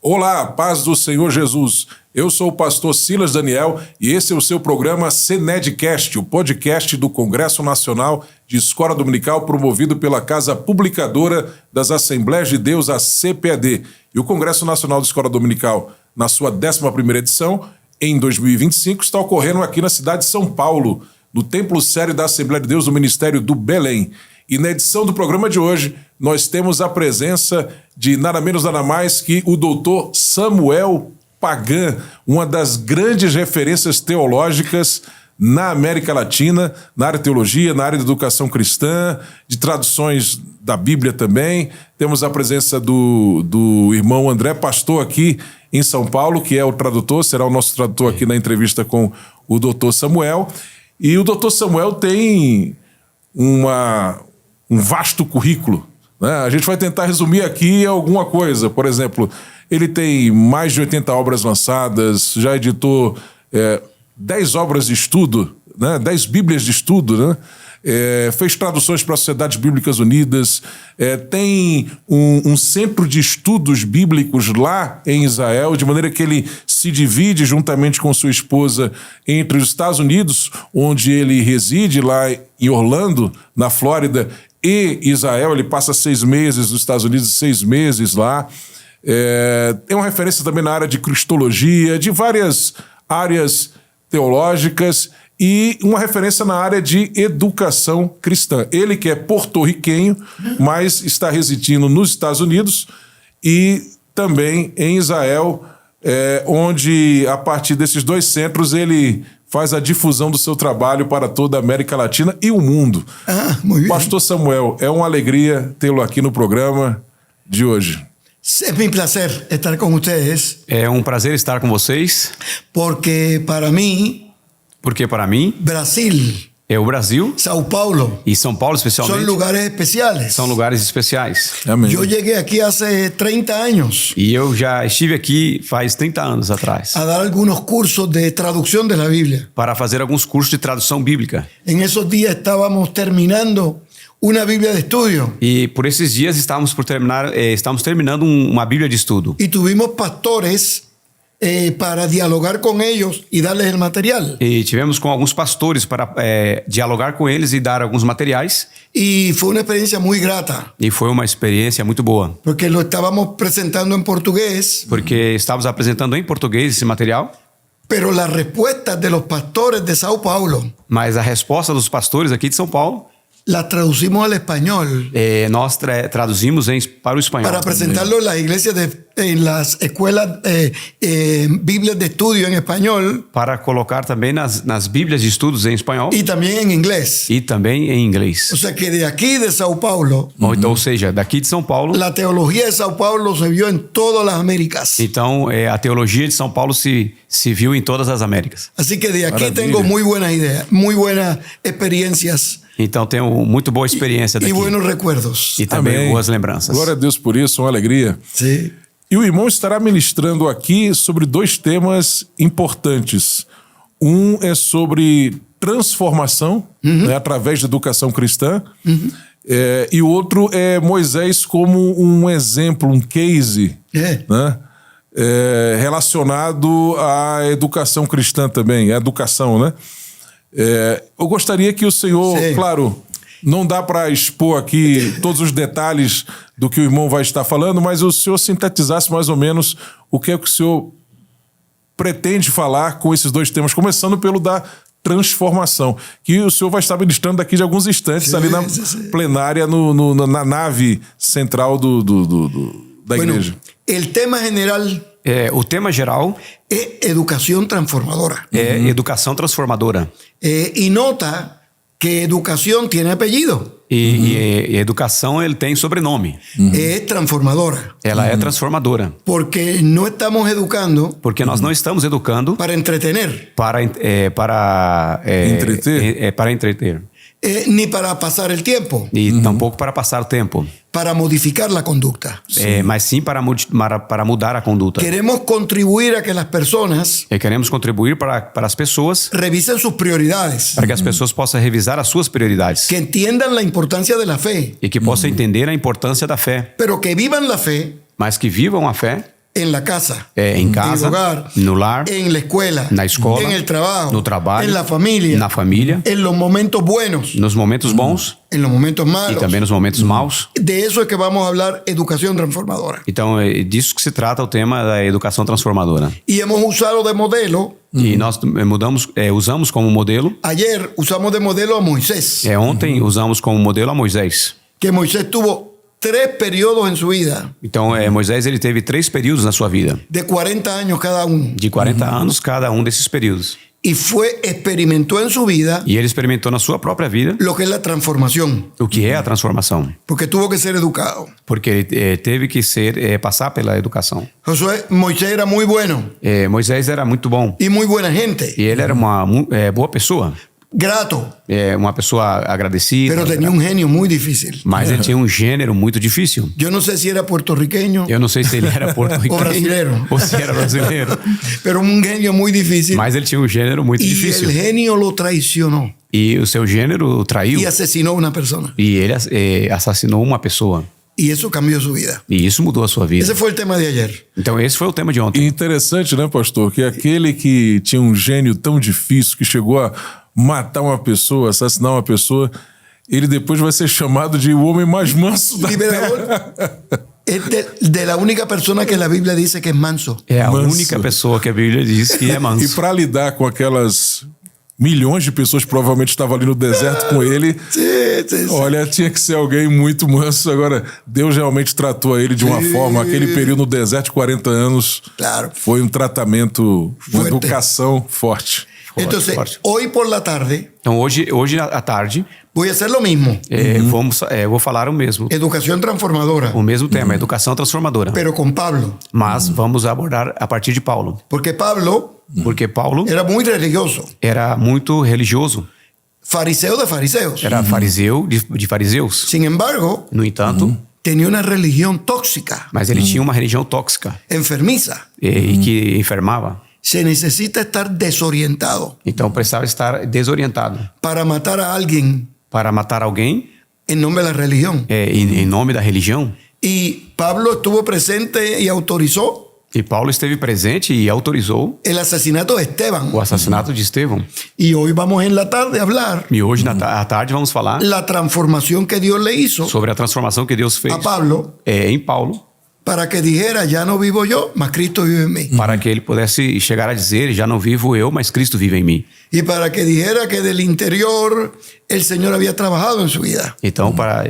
Olá, paz do Senhor Jesus. Eu sou o pastor Silas Daniel e esse é o seu programa CNEDcast, o podcast do Congresso Nacional de Escola Dominical promovido pela Casa Publicadora das Assembleias de Deus, a CPAD. E o Congresso Nacional de Escola Dominical, na sua 11ª edição, em 2025, está ocorrendo aqui na cidade de São Paulo, no Templo Sério da Assembleia de Deus do Ministério do Belém. E na edição do programa de hoje, nós temos a presença de nada menos nada mais que o doutor Samuel Pagan, uma das grandes referências teológicas na América Latina, na área de teologia, na área de educação cristã, de traduções da Bíblia também. Temos a presença do irmão André, pastor aqui em São Paulo, que é o tradutor, será o nosso tradutor aqui na entrevista com o doutor Samuel. E o doutor Samuel tem um vasto currículo, né? A gente vai tentar resumir aqui alguma coisa. Por exemplo, ele tem mais de 80 obras lançadas, já editou 10 obras de estudo, né? 10 Bíblias de estudo, né? Fez traduções para as Sociedades Bíblicas Unidas, tem um centro de estudos bíblicos lá em Israel, de maneira que ele se divide juntamente com sua esposa entre os Estados Unidos, onde ele reside, lá em Orlando, na Flórida, e Israel. Ele passa 6 meses nos Estados Unidos e 6 meses lá. Tem uma referência também na área de cristologia, de várias áreas teológicas, e uma referência na área de educação cristã. Ele que é porto-riquenho, mas está residindo nos Estados Unidos e também em Israel, onde, a partir desses 2 centros, ele faz a difusão do seu trabalho para toda a América Latina e o mundo. Pastor Samuel, é uma alegria tê-lo aqui no programa de hoje. É um prazer estar com vocês. É um prazer estar com vocês. Porque para mim, Brasil é o Brasil, São Paulo e São Paulo especialmente, são lugares especiais. São lugares especiais. Amém. Eu cheguei aqui há 30 anos. E eu já estive aqui faz 30 anos atrás. A dar alguns cursos de tradução da Bíblia. Para fazer alguns cursos de tradução bíblica. Em esses dias estávamos terminando uma Bíblia de estudo. E por esses dias estamos terminando uma Bíblia de estudo. E tivemos pastores para dialogar com eles e dar-lhes o material. E tivemos com alguns pastores para dialogar com eles e dar alguns materiais. E foi uma experiência muito grata. E foi uma experiência muito boa. Porque lo estávamos apresentando em português. Porque estávamos apresentando em português esse material. Pero la respuesta de los pastores de São Paulo. Mas a resposta dos pastores aqui de São Paulo, la traducimos al español. Nós traduzimos para o espanhol. Para presentarlo en las iglesias, en las escuelas, Biblias de estudio en español. Para colocar também nas Bíblias de estudos em espanhol. Y también en inglés. E também em inglês. O sea que de aquí de São Paulo. Ou seja, daqui de São Paulo. La teología de São Paulo se vio en todas las Américas. Então, a teologia de São Paulo se viu em todas as Américas. Así que de aquí tengo muy buenas ideas, muy buenas experiencias. Então tenho muito boa experiência daqui. E buenos recuerdos. E também boas lembranças. Glória a Deus por isso, uma alegria. Sim. E o irmão estará ministrando aqui sobre 2 temas importantes. Um é sobre transformação, né, através da educação cristã. E o outro é Moisés como um exemplo, um case, né, relacionado à educação cristã também, à educação, né? Eu gostaria que o senhor, claro, não dá para expor aqui todos os detalhes do que o irmão vai estar falando, mas o senhor sintetizasse mais ou menos o que é que o senhor pretende falar com esses 2 temas, começando pelo da transformação, que o senhor vai estar ministrando daqui de alguns instantes ali na plenária, na nave central da igreja. O tema general... o tema geral é educação transformadora. É educação transformadora. E nota que educação tem apelido. E educação ele tem sobrenome. É transformadora. Ela é transformadora. Porque não estamos educando. Porque nós não estamos educando para entretener. Para entreter. Ni para passar o tempo. E tampouco para passar o tempo. Para modificar a conduta. Mas sim para mudar a conduta. Queremos contribuir a que as pessoas... Queremos contribuir para as pessoas... Revisem suas prioridades. Para que as pessoas possam revisar as suas prioridades. Que entendam a importância da fé. E que possam entender a importância da fé. Pero que vivam a fé. Mas que vivam a fé. en la casa, em casa, en el hogar, no lar, en la escuela, na escola, en el trabajo, no trabalho, en la familia, na família, en los momentos buenos, nos momentos bons en los momentos e malos. também nos momentos maus. De eso es que vamos a hablar, educación transformadora. Então, é disso que se trata o tema da educação transformadora. Y hemos usado de modelo, E nós usamos como modelo, ayer usamos de modelo a Moisés, ontem usamos como modelo a Moisés. que Moisés tuvo 3 periodos en su vida, Então, Moisés ele teve 3 períodos na sua vida, de 40 años cada uno, de 40 anos cada um desses períodos. y experimentó en su vida E ele experimentou na sua própria vida lo que es la transformación, o que é a transformação, porque tuvo que ser educado. porque ele teve que passar pela educação. Moisés era muy bueno Moisés era muito bom y muy buena gente, e ele era uma boa pessoa, grato, uma pessoa agradecida, pero tenía un genio muy difícil. mas ele tinha um gênero muito difícil. Yo no sé si era puertorriqueño, Eu não sei se ele era porto-riquenho O brasileiro. ou se era brasileiro, pero un genio muy difícil. mas ele tinha um gênero muito Y difícil. el genio lo traicionó E o seu gênero o traiu y asesinó a una persona. e ele assassinou uma pessoa. Y eso cambió su vida. E isso mudou a sua vida. Ese fue el tema de ayer. Então esse foi o tema de E ontem. interessante, né, pastor, que aquele que tinha um gênio tão difícil, que chegou a matar uma pessoa, assassinar uma pessoa, ele depois vai ser chamado de o homem mais manso da Liberador. terra. Es de la única persona que la Biblia dice que es manso. É a Manso. única pessoa que a Bíblia diz que é E manso. para lidar com aquelas milhões de pessoas que provavelmente estavam ali no deserto com ele, Sí, sí, sí. olha, tinha que ser alguém muito manso. Agora, Deus realmente tratou ele de uma forma, aquele período no deserto de 40 anos, Claro. foi um tratamento, uma Fuerte. educação forte. Entonces, Forte. hoy por la tarde Então hoje à tarde voy a hacer lo mismo. vou falar o mesmo. Educación transformadora, O mesmo tema, educação transformadora. pero con Pablo. Mas vamos abordar a partir de Paulo. Porque Pablo Porque Paulo era muy religioso, era muito religioso. fariseo de fariseos. Era fariseu de fariseus. Sin embargo, No entanto, tenía una religión tóxica, mas ele tinha uma religião tóxica enfermiza. e que enfermava. Se necesita estar desorientado Então precisava estar desorientado para matar a alguien para matar alguém en nombre de la religión. em nome da religião. Y Pablo estuvo presente y autorizó E Paulo esteve presente e autorizou el asesinato de Esteban. o assassinato de Estevão. Y hoy vamos en la tarde a hablar E hoje, à tarde, vamos falar la transformación que Dios le hizo sobre a transformação que Deus fez a Pablo em Paulo, para que dijera, ya no vivo yo, mas Cristo vive en mí. para que ele pudesse chegar a dizer: já não vivo eu, mas Cristo vive em mim. Y para que dijera que del interior el Señor había trabajado en su vida. Então, para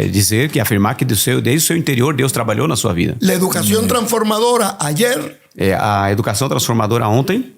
dizer que afirmar que desde o seu interior Deus trabalhou na sua vida. La educación transformadora ayer A educação transformadora ontem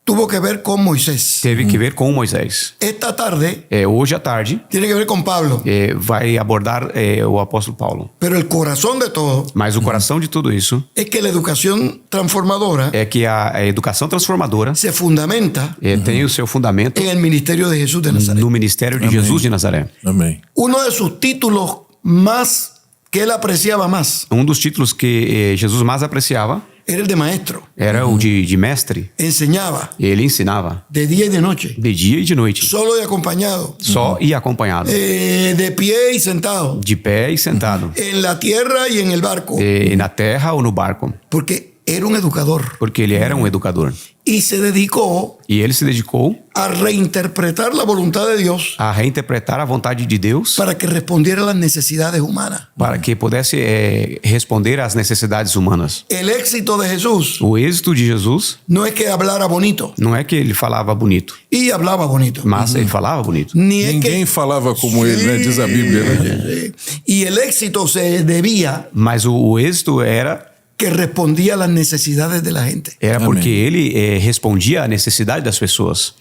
tuvo que ver con Moisés. teve que ver com Moisés. Esta tarde Hoje à tarde tiene que ver con Pablo. vai abordar o apóstolo Paulo. Pero el corazón de todo Mas o coração de tudo isso es que la educación transformadora é que a educação transformadora se fundamenta tem o seu fundamento en el ministerio de Jesús de Nazaret. no ministério de Jesus de Nazaré. Amém. Uno de sus títulos más que él apreciaba más Dos títulos que Jesus mais apreciava era el de maestro. era o de mestre. Enseñaba Ele ensinava de día y de noche, de dia e de noite, solo y acompañado, só e acompanhado, de pie y sentado, de pé e sentado, en la tierra y en el barco, na terra ou no barco, porque era un educador porque ele era um educador. y se dedicó E ele se dedicou a reinterpretar la voluntad de Dios a reinterpretar a vontade de Deus para que respondiera a las necesidades humanas. para que pudesse responder às necessidades humanas. El éxito de Jesús O êxito de Jesus no es que hablara bonito não é que ele falava bonito, y hablaba bonito, mas ele falava bonito. ni es Ninguém falava como ele, né? Diz a Bíblia, né? y el éxito se debía Mas o êxito era que respondía a las necesidades de la gente. porque ele respondia à necessidade das pessoas.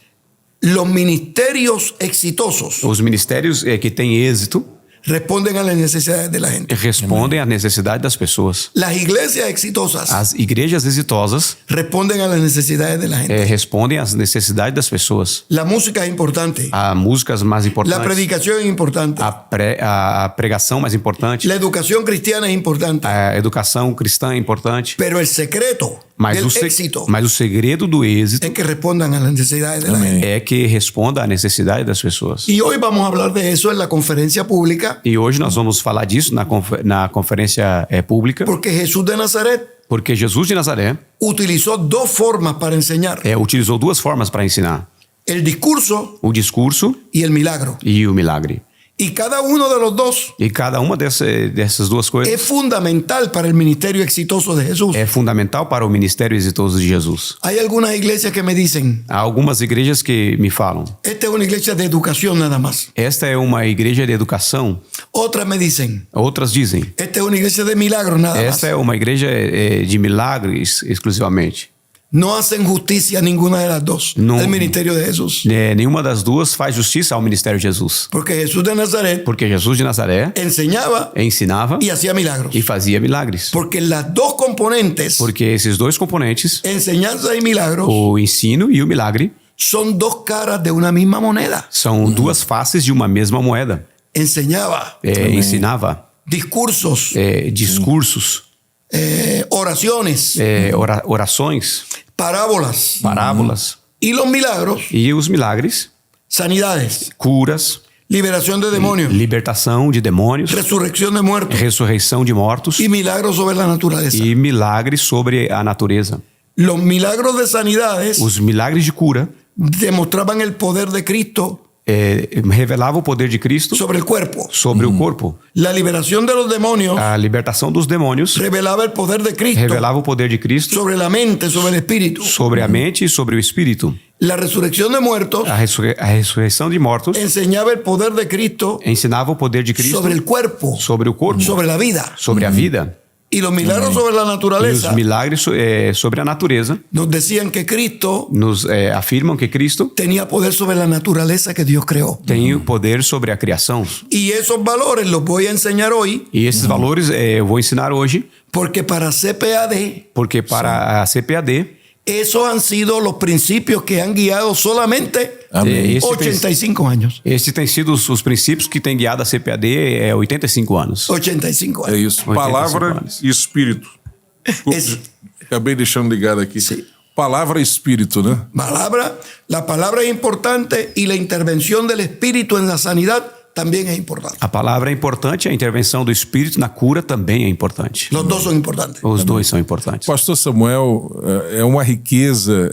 Los ministerios exitosos Os ministérios que têm êxito responden a las necesidades de la gente. respondem à necessidade das pessoas. Las iglesias exitosas As igrejas exitosas responden a las necesidades de la gente. respondem às necessidades das pessoas. La música es importante. Há músicas mais La importantes, predicación es importante. a pregação mais importante, La educación cristiana es importante. a educação cristã é importante. Pero el secreto Mas del o, éxito mas o segredo do êxito es que respondan a las necesidades de la gente. é que responda à necessidade das pessoas. Y hoy vamos a hablar de eso en la conferencia pública, E hoje nós vamos falar disso na conferência pública, porque Jesús de Nazaret Porque Jesus de Nazaré utilizó dos formas para enseñar: utilizou duas formas para ensinar: el discurso o discurso y el milagro. e o milagre. Y cada uno de los dos E cada uma dessas duas es coisas fundamental para el ministerio exitoso de Jesús. é fundamental para o ministério exitoso de Jesus. Hay algunas iglesias que me dicen, Há algumas igrejas que me falam: esta es una iglesia de educación nada más. esta é uma igreja de educação. Otras me dicen, Outras dizem: esta es una iglesia de milagros nada más. esta é uma igreja de milagres exclusivamente. No hacen justicia a ninguna de las dos No. al ministerio de Jesús. Nenhuma das duas faz justiça ao ministério de Jesus. Porque Jesús de Nazaret Porque Jesus de Nazaré enseñaba ensinava y hacía milagros. e fazia milagres. Porque las dos componentes, Porque esses dois componentes, enseñanza y milagros, o ensino e o milagre, son dos caras de una misma moneda. são duas faces de uma mesma moeda. Enseñaba Ensinava discursos, discursos, oraciones, orações, parábolas parábolas y los milagros, e os milagres, sanidades, curas, liberación de demonios, libertação de demônios, resurrección de muertos ressurreição de mortos y milagros sobre la naturaleza. e milagres sobre a natureza. Los milagros de sanidades Os milagres de cura demostraban el poder de Cristo revelavam o poder de Cristo sobre el cuerpo. sobre o corpo. La liberación de los demonios A libertação dos demônios revelaba el poder de Cristo revelava o poder de Cristo sobre la mente, sobre el espíritu. sobre a mente e sobre o espírito. La resurrección de muertos A ressurreição de mortos enseñaba el poder de Cristo ensinava o poder de Cristo sobre el cuerpo, sobre o corpo, sobre la vida. sobre a vida. Y los milagros sobre la E os naturaleza milagres sobre a natureza nos decían que Cristo nos afirmam que Cristo tenía poder sobre la naturaleza que Dios creó. tem o poder sobre a criação. Y esos valores los voy a enseñar hoy E esses valores eu vou ensinar hoje, porque para CPAD porque para a CPAD, esos han sido los principios que han guiado solamente Amém. 85 años. Esses têm sido os princípios que têm guiado a CPAD 85 anos. 85 É anos. isso. 85 Palavra anos. e espírito. Desculpe, Esse- acabei deixando ligado aqui. Sim. Palavra e espírito, né? La palabra es importante y la intervención del Espíritu en la sanidad también es importante. A palavra é importante, a intervenção do Espírito na cura também é importante. Los dos son importantes. Os dois são importantes. Pastor Samuel, é uma riqueza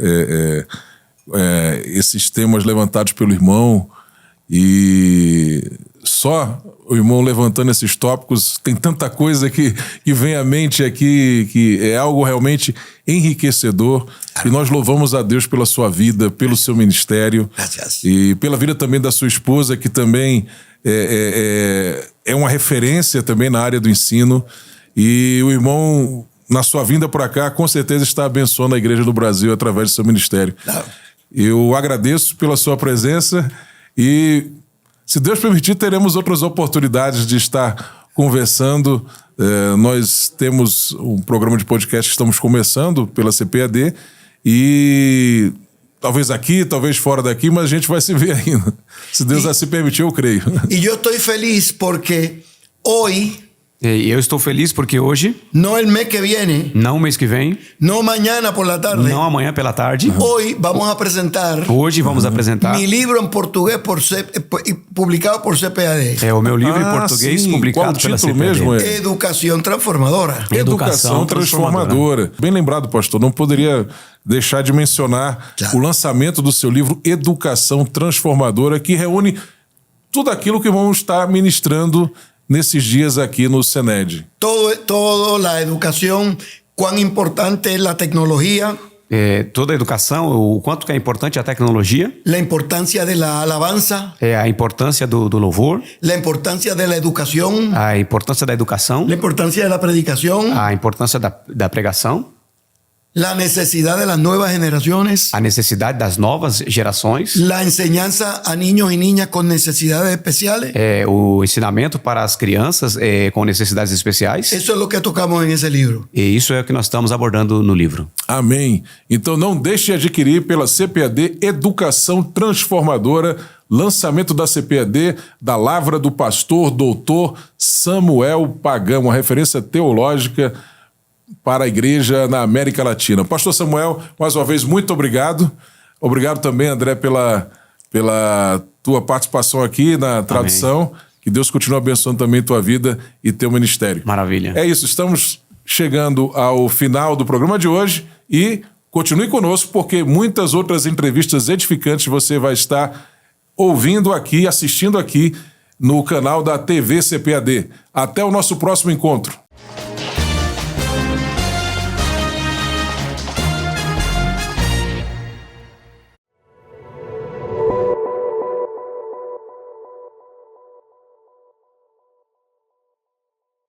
esses temas levantados pelo irmão, e só o irmão levantando esses tópicos, tem tanta coisa que vem à mente aqui, que é algo realmente enriquecedor, e nós louvamos a Deus pela sua vida, pelo seu ministério, Gracias. e pela vida também da sua esposa, que também é uma referência também na área do ensino, e o irmão, na sua vinda para cá, com certeza está abençoando a Igreja do Brasil através do seu ministério. Claro. Eu agradeço pela sua presença e, se Deus permitir, teremos outras oportunidades de estar conversando. Nós temos um programa de podcast que estamos começando pela CPAD e talvez aqui, talvez fora daqui, mas a gente vai se ver ainda. Se Deus assim permitir, eu creio. Y yo estoy feliz porque hoy, E eu estou feliz porque hoje, no el mes que viene, não o mês que vem, no mañana por la tarde, não amanhã pela tarde, hoy vamos a presentar hoje vamos apresentar mi libro en portugués publicado por CPAD. o meu livro em Ah, português sim. publicado Qual o pela título CPAD. mesmo? É Educación transformadora. Educação Transformadora. Bem lembrado, pastor. Não poderia deixar de mencionar Claro. o lançamento do seu livro Educação Transformadora, que reúne tudo aquilo que vamos estar ministrando nesses dias aqui no SENED. Todo la educación, cuán importante es la tecnología, Toda a educação, o quanto que é importante a tecnologia, la importancia de la alabanza, a importância do louvor, la importancia de la educación, a importância da educação, la importancia de la predicación, a importância da pregação, la necesidad de las nuevas generaciones, a necessidade das novas gerações, la enseñanza a niños y niñas con necesidades especiales. o ensinamento para as crianças com necessidades especiais. Eso es lo que tocamos en ese libro. E isso é o que nós estamos abordando no livro. Amém. Então não deixe de adquirir pela CPAD Educação Transformadora, lançamento da CPAD, da Lavra do Pastor Doutor Samuel Pagão, uma referência teológica para a igreja na América Latina. Pastor Samuel, mais uma vez, muito obrigado. Obrigado também, André, pela tua participação aqui na tradução. Que Deus continue abençoando também tua vida e teu ministério. Maravilha. É isso, estamos chegando ao final do programa de hoje e continue conosco porque muitas outras entrevistas edificantes você vai estar ouvindo aqui, assistindo aqui no canal da TV CPAD. Até o nosso próximo encontro.